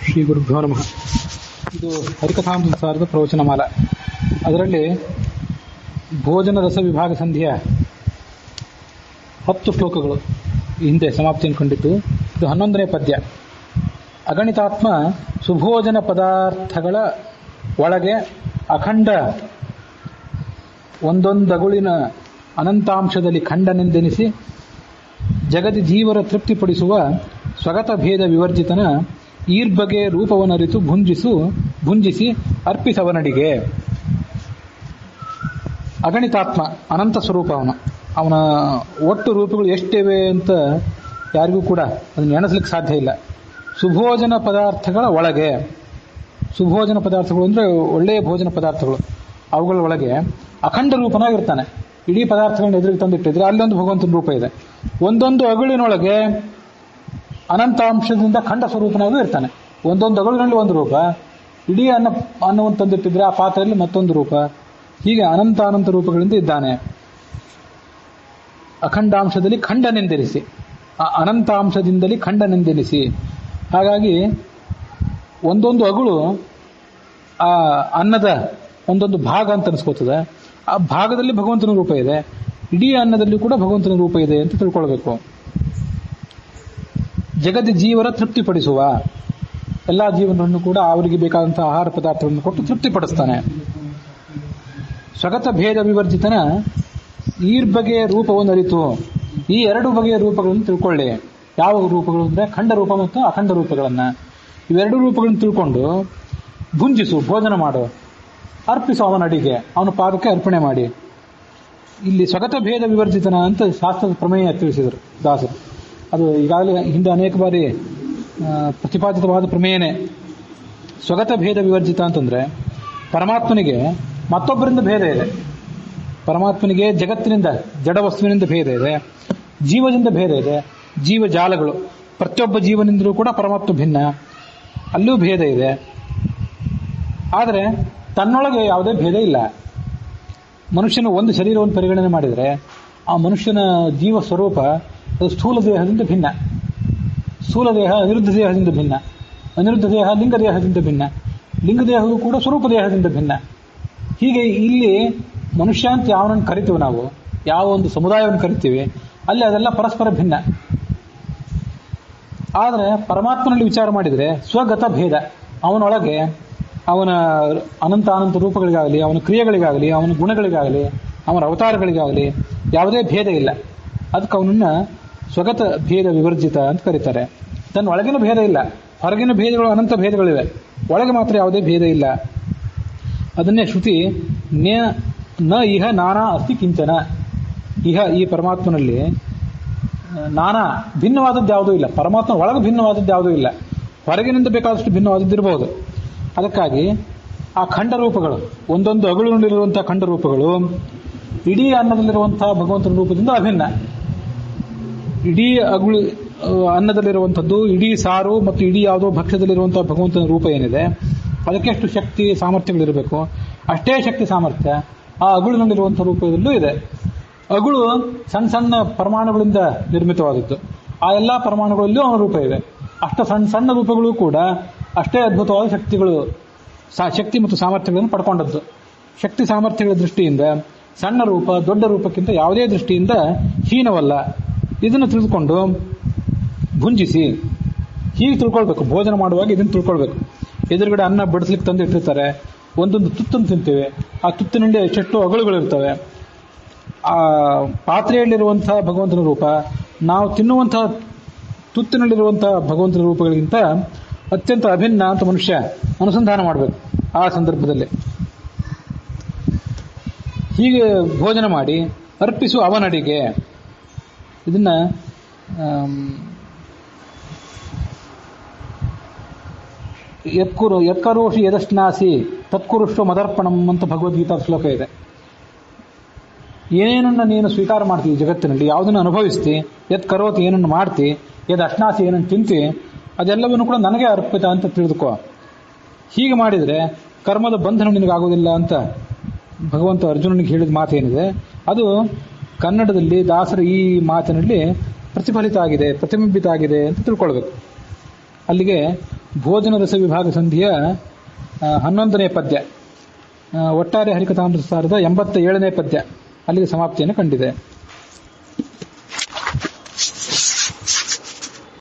ಶ್ರೀ ಗುರುಭ್ಯೋ ನಮಃ. ಇದು ಹರಿಕಥಾಮೃತಸಾರದ ಪ್ರವಚನಮಾಲ. ಅದರಲ್ಲಿ ಭೋಜನ ರಸ ವಿಭಾಗ ಸಂಧಿಯ 10 ಶ್ಲೋಕಗಳು ಹಿಂದೆ ಸಮಾಪ್ತಿಯನ್ನು ಕಂಡಿದ್ದು. ಇದು 11ನೇ ಪದ್ಯ. ಅಗಣಿತಾತ್ಮ ಸುಭೋಜನ ಪದಾರ್ಥಗಳ ಒಳಗೆ ಅಖಂಡ ಒಂದೊಂದಗುಳಿನ ಅನಂತಾಂಶದಲ್ಲಿ ಖಂಡನೆಂದೆನಿಸಿ ಜಗದಿ ಜೀವರ ತೃಪ್ತಿಪಡಿಸುವ ಸ್ವಗತ ಭೇದ ವಿವರ್ಜಿತನ ಈರ್ಬಗೆ ರೂಪವನ್ನರಿತು ಭುಂಜಿಸಿ ಅರ್ಪಿಸವನಡಿಗೆ. ಅಗಣಿತಾತ್ಮ ಅನಂತ ಸ್ವರೂಪ ಅವನ ಒಟ್ಟು ರೂಪಗಳು ಎಷ್ಟಿವೆ ಅಂತ ಯಾರಿಗೂ ಕೂಡ ಅದನ್ನು ಎಣಿಸ್ಲಿಕ್ಕೆ ಸಾಧ್ಯ ಇಲ್ಲ. ಸುಭೋಜನ ಪದಾರ್ಥಗಳ ಒಳಗೆ, ಸುಭೋಜನ ಪದಾರ್ಥಗಳು ಅಂದರೆ ಒಳ್ಳೆಯ ಭೋಜನ ಪದಾರ್ಥಗಳು, ಅವುಗಳ ಒಳಗೆ ಅಖಂಡ ರೂಪನಾಗಿರ್ತಾನೆ. ಇಡೀ ಪದಾರ್ಥಗಳನ್ನ ಎದುರಿಗೆ ತಂದಿಟ್ಟಿದ್ರೆ ಅಲ್ಲೊಂದು ಭಗವಂತನ ರೂಪ ಇದೆ. ಒಂದೊಂದು ಅಗುಳಿನೊಳಗೆ ಅನಂತಾಂಶದಿಂದ ಖಂಡ ಸ್ವರೂಪನಾಗೂ ಇರ್ತಾನೆ. ಒಂದೊಂದು ಅಗುಳಿನಲ್ಲಿ ಒಂದು ರೂಪ, ಇಡೀ ಅನ್ನವನ್ನು ತಂದಿಟ್ಟಿದ್ರೆ ಆ ಪಾತ್ರೆಯಲ್ಲಿ ಮತ್ತೊಂದು ರೂಪ, ಹೀಗೆ ಅನಂತ ರೂಪಗಳಿಂದ ಇದ್ದಾನೆ. ಅಖಂಡಾಂಶದಲ್ಲಿ ಖಂಡನೆಂದೆನಿಸಿ, ಆ ಅನಂತಾಂಶದಿಂದಲೇ ಖಂಡನೆಂದೆನಿಸಿ. ಹಾಗಾಗಿ ಒಂದೊಂದು ಅಗುಳು ಆ ಅನ್ನದ ಒಂದೊಂದು ಭಾಗ ಅಂತ ಅನಿಸ್ಕೋತದೆ. ಆ ಭಾಗದಲ್ಲಿ ಭಗವಂತನ ರೂಪ ಇದೆ, ಇಡೀ ಅನ್ನದಲ್ಲಿ ಕೂಡ ಭಗವಂತನ ರೂಪ ಇದೆ ಅಂತ ತಿಳ್ಕೊಳ್ಬೇಕು. ಜಗದ ಜೀವರ ತೃಪ್ತಿಪಡಿಸುವ, ಎಲ್ಲ ಜೀವನವನ್ನು ಕೂಡ ಅವರಿಗೆ ಬೇಕಾದಂತಹ ಆಹಾರ ಪದಾರ್ಥಗಳನ್ನು ಕೊಟ್ಟು ತೃಪ್ತಿಪಡಿಸ್ತಾನೆ. ಸ್ವಗತ ಭೇದ ವಿವರ್ಜಿತನ ಈರ್ಬಗೆಯ ರೂಪವನ್ನು ಅರಿತು, ಈ 2 ಬಗೆಯ ರೂಪಗಳನ್ನು ತಿಳ್ಕೊಳ್ಳಿ. ಯಾವ ರೂಪಗಳು ಅಂದರೆ ಖಂಡ ರೂಪ ಮತ್ತು ಅಖಂಡ ರೂಪಗಳನ್ನು. ಇವೆರಡು ರೂಪಗಳನ್ನು ತಿಳ್ಕೊಂಡು ಭುಂಜಿಸು, ಭೋಜನ ಮಾಡು, ಅರ್ಪಿಸು ಅವನ ಅಡಿಗೆ, ಅವನ ಪಾದಕ್ಕೆ ಅರ್ಪಣೆ ಮಾಡಿ. ಇಲ್ಲಿ ಸ್ವಗತ ಭೇದ ವಿವರ್ಜಿತನ ಅಂತ ಶಾಸ್ತ್ರದ ಪ್ರಮೇಯ ತಿಳಿಸಿದರು ದಾಸರು. ಅದು ಈಗಾಗಲೇ ಹಿಂದೆ ಅನೇಕ ಬಾರಿ ಪ್ರತಿಪಾದಿತವಾದ ಪ್ರಮೇಯನೇ. ಸ್ವಗತ ಭೇದ ವಿವರ್ಜಿತ ಅಂತಂದರೆ ಪರಮಾತ್ಮನಿಗೆ ಮತ್ತೊಬ್ಬರಿಂದ ಭೇದ ಇದೆ. ಪರಮಾತ್ಮನಿಗೆ ಜಗತ್ತಿನಿಂದ, ಜಡ ವಸ್ತುವಿನಿಂದ ಭೇದ ಇದೆ, ಜೀವದಿಂದ ಭೇದ ಇದೆ, ಜೀವಜಾಲಗಳು ಪ್ರತಿಯೊಬ್ಬ ಜೀವನಿಂದಲೂ ಕೂಡ ಪರಮಾತ್ಮ ಭಿನ್ನ, ಅಲ್ಲೂ ಭೇದ ಇದೆ. ಆದರೆ ತನ್ನೊಳಗೆ ಯಾವುದೇ ಭೇದ ಇಲ್ಲ. ಮನುಷ್ಯನ ಒಂದು ಶರೀರವನ್ನು ಪರಿಗಣನೆ ಮಾಡಿದರೆ ಆ ಮನುಷ್ಯನ ಜೀವ ಸ್ವರೂಪ ಅದು ಸ್ಥೂಲ ದೇಹದಿಂದ ಭಿನ್ನ, ಸ್ಥೂಲ ದೇಹ ಅನಿರುದ್ಧ ದೇಹದಿಂದ ಭಿನ್ನ, ಅನಿರುದ್ಧ ದೇಹ ಲಿಂಗ ದೇಹದಿಂದ ಭಿನ್ನ, ಲಿಂಗ ದೇಹವು ಕೂಡ ಸ್ವರೂಪ ದೇಹದಿಂದ ಭಿನ್ನ. ಹೀಗೆ ಇಲ್ಲಿ ಮನುಷ್ಯ ಅಂತ ಯಾವನನ್ನು ಕರಿತೀವಿ ನಾವು, ಯಾವ ಒಂದು ಸಮುದಾಯವನ್ನು ಕರಿತೀವಿ, ಅಲ್ಲಿ ಅದೆಲ್ಲ ಪರಸ್ಪರ ಭಿನ್ನ. ಆದರೆ ಪರಮಾತ್ಮನಲ್ಲಿ ವಿಚಾರ ಮಾಡಿದರೆ ಸ್ವಗತ ಭೇದ, ಅವನೊಳಗೆ ಅವನ ಅನಂತ ರೂಪಗಳಿಗಾಗಲಿ, ಅವನ ಕ್ರಿಯೆಗಳಿಗಾಗಲಿ, ಅವನ ಗುಣಗಳಿಗಾಗಲಿ, ಅವನ ಅವತಾರಗಳಿಗಾಗಲಿ ಯಾವುದೇ ಭೇದ ಇಲ್ಲ. ಅದಕ್ಕೆ ಅವನನ್ನು ಸ್ವಗತ ಭೇದ ವಿವರ್ಜಿತ ಅಂತ ಕರೀತಾರೆ. ತನ್ನ ಒಳಗಿನ ಭೇದ ಇಲ್ಲ, ಹೊರಗಿನ ಭೇದಗಳು ಅನಂತ ಭೇದಗಳಿವೆ, ಒಳಗೆ ಮಾತ್ರ ಯಾವುದೇ ಭೇದ ಇಲ್ಲ. ಅದನ್ನೇ ಶ್ರುತಿ ನ ಇಹ ನಾನಾ ಅಸ್ತಿ ಕಿಂಚನ. ಇಹ ಈ ಪರಮಾತ್ಮನಲ್ಲಿ ನಾನಾ ಭಿನ್ನವಾದದ್ದು ಯಾವುದೂ ಇಲ್ಲ. ಪರಮಾತ್ಮ ಒಳಗೆ ಭಿನ್ನವಾದದ್ದು ಯಾವುದೂ ಇಲ್ಲ, ಹೊರಗಿನಿಂದ ಬೇಕಾದಷ್ಟು ಭಿನ್ನವಾದದ್ದಿರಬಹುದು. ಅದಕ್ಕಾಗಿ ಆ ಖಂಡ ರೂಪಗಳು, ಒಂದೊಂದು ಅಗುಳಿನಲ್ಲಿರುವಂತಹ ಖಂಡ ರೂಪಗಳು ಇಡೀ ಅನ್ನದಲ್ಲಿರುವಂತಹ ಭಗವಂತನ ರೂಪದಿಂದ ಅಭಿನ್ನ. ಇಡೀ ಅಗುಳು ಅನ್ನದಲ್ಲಿರುವಂಥದ್ದು, ಇಡೀ ಸಾರು ಮತ್ತು ಇಡೀ ಯಾವುದೋ ಭಕ್ಷ್ಯದಲ್ಲಿರುವಂತಹ ಭಗವಂತನ ರೂಪ ಏನಿದೆ, ಅದಕ್ಕೆಷ್ಟು ಶಕ್ತಿ ಸಾಮರ್ಥ್ಯಗಳಿರಬೇಕು, ಅಷ್ಟೇ ಶಕ್ತಿ ಸಾಮರ್ಥ್ಯ ಆ ಅಗುಳಿನಲ್ಲಿರುವಂಥ ರೂಪದಲ್ಲೂ ಇದೆ. ಅಗುಳು ಸಣ್ಣ ಸಣ್ಣ ಪರಮಾಣುಗಳಿಂದ ನಿರ್ಮಿತವಾದದ್ದು. ಆ ಎಲ್ಲ ಪರಮಾಣುಗಳಲ್ಲೂ ಅವನ ರೂಪ ಇದೆ. ಅಷ್ಟು ಸಣ್ಣ ರೂಪಗಳು ಕೂಡ ಅಷ್ಟೇ ಅದ್ಭುತವಾದ ಶಕ್ತಿಗಳು, ಶಕ್ತಿ ಮತ್ತು ಸಾಮರ್ಥ್ಯಗಳನ್ನು ಪಡ್ಕೊಂಡದ್ದು. ಶಕ್ತಿ ಸಾಮರ್ಥ್ಯಗಳ ದೃಷ್ಟಿಯಿಂದ ಸಣ್ಣ ರೂಪ ದೊಡ್ಡ ರೂಪಕ್ಕಿಂತ ಯಾವುದೇ ದೃಷ್ಟಿಯಿಂದ ಹೀನವಲ್ಲ. ಇದನ್ನು ತಿಳಿದುಕೊಂಡು ಭುಂಜಿಸಿ, ಹೀಗೆ ತಿಳ್ಕೊಳ್ಬೇಕು. ಭೋಜನ ಮಾಡುವಾಗ ಇದನ್ನು ತಿಳ್ಕೊಳ್ಬೇಕು. ಎದುರುಗಡೆ ಅನ್ನ ಬಡಿಸ್ಲಿಕ್ಕೆ ತಂದು ಇಟ್ಟಿರ್ತಾರೆ, ಒಂದೊಂದು ತುತ್ತನ್ನು ತಿಂತೇವೆ, ಆ ತುತ್ತಿನಲ್ಲಿ ಎಷ್ಟೆಷ್ಟು ಅಗಳುಗಳಿರ್ತವೆ. ಆ ಪಾತ್ರೆಯಲ್ಲಿರುವಂತಹ ಭಗವಂತನ ರೂಪ ನಾವು ತಿನ್ನುವಂತಹ ತುತ್ತಿನಲ್ಲಿರುವಂತಹ ಭಗವಂತನ ರೂಪಗಳಿಗಿಂತ ಅತ್ಯಂತ ಅಭಿನ್ನ ಅಂತ ಮನುಷ್ಯ ಅನುಸಂಧಾನ ಮಾಡಬೇಕು. ಆ ಸಂದರ್ಭದಲ್ಲಿ ಹೀಗೆ ಭೋಜನ ಮಾಡಿ ಅರ್ಪಿಸು ಅವನಡಿಗೆ. ಇದನ್ನ ಯತ್ಕರೋಷಿ ಯದಶ್ನಾಸಿ ತತ್ಕುರುಷ್ವ ಮದರ್ಪಣಂ ಅಂತ ಭಗವದ್ಗೀತಾ ಶ್ಲೋಕ ಇದೆ. ಏನೇನನ್ನು ನೀನು ಸ್ವೀಕಾರ ಮಾಡ್ತೀವಿ ಜಗತ್ತಿನಲ್ಲಿ, ಯಾವುದನ್ನು ಅನುಭವಿಸ್ತಿ, ಯತ್ ಕರೋತಿ ಏನನ್ನು ಮಾಡ್ತಿ, ಯದ್ ಅಶ್ನಾಸಿ ಏನನ್ನು ತಿಂತಿ, ಅದೆಲ್ಲವನ್ನು ಕೂಡ ನನಗೆ ಅರ್ಪಿತ ಅಂತ ತಿಳಿದುಕೋ. ಹೀಗೆ ಮಾಡಿದರೆ ಕರ್ಮದ ಬಂಧನ ನಿನಗಾಗೋದಿಲ್ಲ ಅಂತ ಭಗವಂತ ಅರ್ಜುನನಿಗೆ ಹೇಳಿದ ಮಾತೇನಿದೆ ಅದು ಕನ್ನಡದಲ್ಲಿ ದಾಸರ ಈ ಮಾತಿನಲ್ಲಿ ಪ್ರತಿಫಲಿತ ಆಗಿದೆ, ಪ್ರತಿಬಿಂಬಿತ ಆಗಿದೆ ಅಂತ ತಿಳ್ಕೊಳ್ಬೇಕು. ಅಲ್ಲಿಗೆ ಭೋಜನ ರಸ ವಿಭಾಗ ಸಂಧಿಯ 11ನೇ ಪದ್ಯ, ಒಟ್ಟಾರೆ ಹರಿಕಥಾಮೃತ ಸಾರದ 87ನೇ ಪದ್ಯ ಅಲ್ಲಿಗೆ ಸಮಾಪ್ತಿಯನ್ನು ಕಂಡಿದೆ.